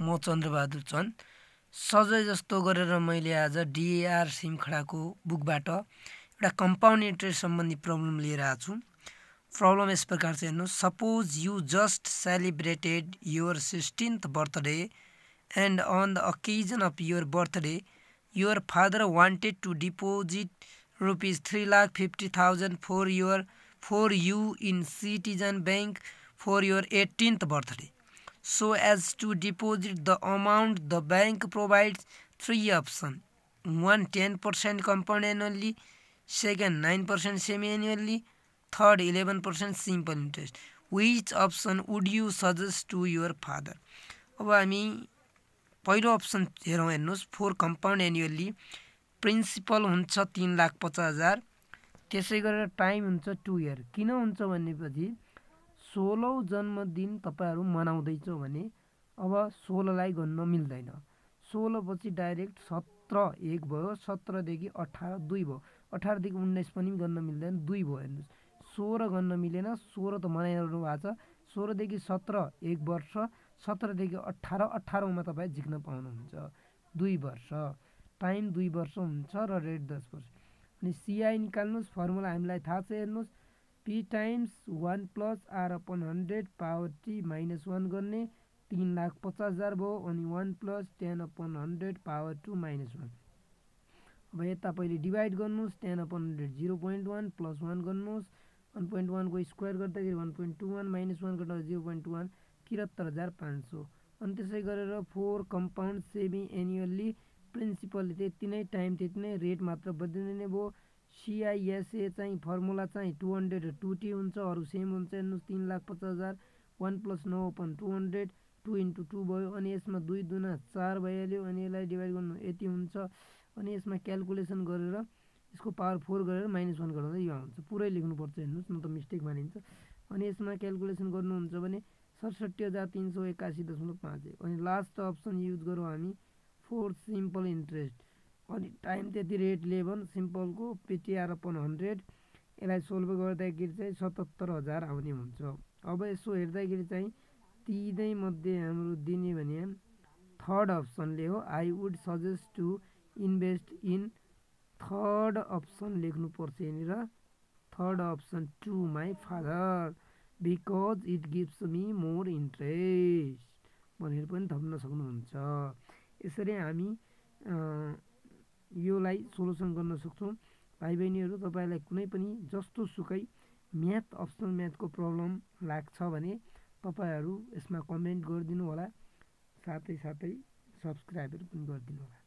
म चन्द्रबहादुर चन्द सधैँ जस्तो गरेर मैले आज डिएआर सिमखडाको बुकबाट एउटा कम्पाउन्ड इन्ट्रेस्ट सम्बन्धी प्रब्लम लिएर आएको छु। प्रब्लम यस प्रकार चाहिँ हेर्नुहोस्, suppose you just celebrated your 16th birthday and on the occasion of your birthday your father wanted to deposit ₹3,50,000 for you in Citizen Bank for your 18th birthday. So as to deposit the amount, the bank provides 3 options. 1, 10% compound annually, second 9% semi-annually, third 11% simple interest. Which option would you suggest to your father? अब हामी पहिलो option हेरौँ। हेर्नुहोस्, 4 compound annually, principal हुन्छ 3,50,000, त्यसै गरेर time हुन्छ 2 year। किन हुन्छ भनेपछि 16औं जन्मदिन तपाईहरु मनाउँदैछौ भने अब 16 लाई गन्न मिल्दैन। 16 पछि डाइरेक्ट 17 1 भयो, 17 देखि 18 2 भयो, 18 देखि 19 पनि गन्न मिल्दैन, 2 भयो। हेर्नुस्, 16 गन्न मिलेन, 16 त मनाइरहनु भएको छ। 16 देखि 17 1 वर्ष, 17 देखि 18 18 मा तपाई जिक्न पाउनुहुन्छ 2 वर्ष। टाइम 2 वर्ष हुन्छ र रेट 10 वर्ष। अनि सीआई निकाल्नुस्, फर्मुला हामीलाई थाहा छ। हेर्नुस्, p times 1 plus r upon 100 power t minus 1 गर्ने 3,50,000 भयो। अनि 1 प्लस 10 अपन 100 पावर 2 माइनस 1। अब यता पहिले डिवाइड गर्नुस्, 10 अपन 100 0.1 प्लस 1 गर्नुस्, 1.1 को स्क्वायर गर्दाखेरि 1.21 माइनस 1 गर्दा 0.1 73,500। अनि त्यसै गरेर 4 कम्पाउन्ड सेमी एनुअली, प्रिन्सिपल त्यति नै, टाइम त्यति नै, रेट मात्र बदलिने भयो। सीआईएसए चाहिँ फर्मुला चाहिँ 200 2t हुन्छ, अरु सेम हुन्छ। हेर्नुस्, 3,50,000 1 प्लस 9 अपन 200 2 × 2 भयो। अनि यसमा 2 दुना 4 भइहाल्यो। अनि यसलाई डिवाइड गर्नु यति हुन्छ। अनि यसमा क्याल्कुलेसन गरेर यसको पावर 4 गरेर माइनस 1 गर्दा यो आउँछ। पुरै लेख्नु पर्छ। हेर्नुस्, न त मिस्टेक मानिन्छ। अनि यसमा क्याल्कुलेसन गर्नुहुन्छ भने 67,381.51। अनि लास्ट अप्सन युज गरौँ हामी फोर सिम्पल इन्ट्रेस्ट। अनि टाइम त्यति, रेट 11, सिम्पलको पेटीआर अपन 100। यसलाई सोल्भ गर्दाखेरि चाहिँ 77,000 आउने हुन्छ। अब यसो हेर्दाखेरि चाहिँ तीनै मध्ये हाम्रो दिने भने थर्ड अप्सनले हो। I would suggest to invest in, third option लेख्नु पर्छ यहाँनिर। Third option to my father because it gives me more interest भनेर पनि थप्न सक्नुहुन्छ। यसरी हामी योलाई सोलुसन गर्न सक्छौँ। भाइ बहिनीहरू, तपाईलाई कुनै पनि जस्तो सुकै म्याथ, अप्सनल म्याथको प्रब्लम लाग्छ भने तपाईहरु यसमा कमेन्ट गरिदिनु होला। साथै साथै सब्स्क्राइबहरू पनि गरिदिनु होला।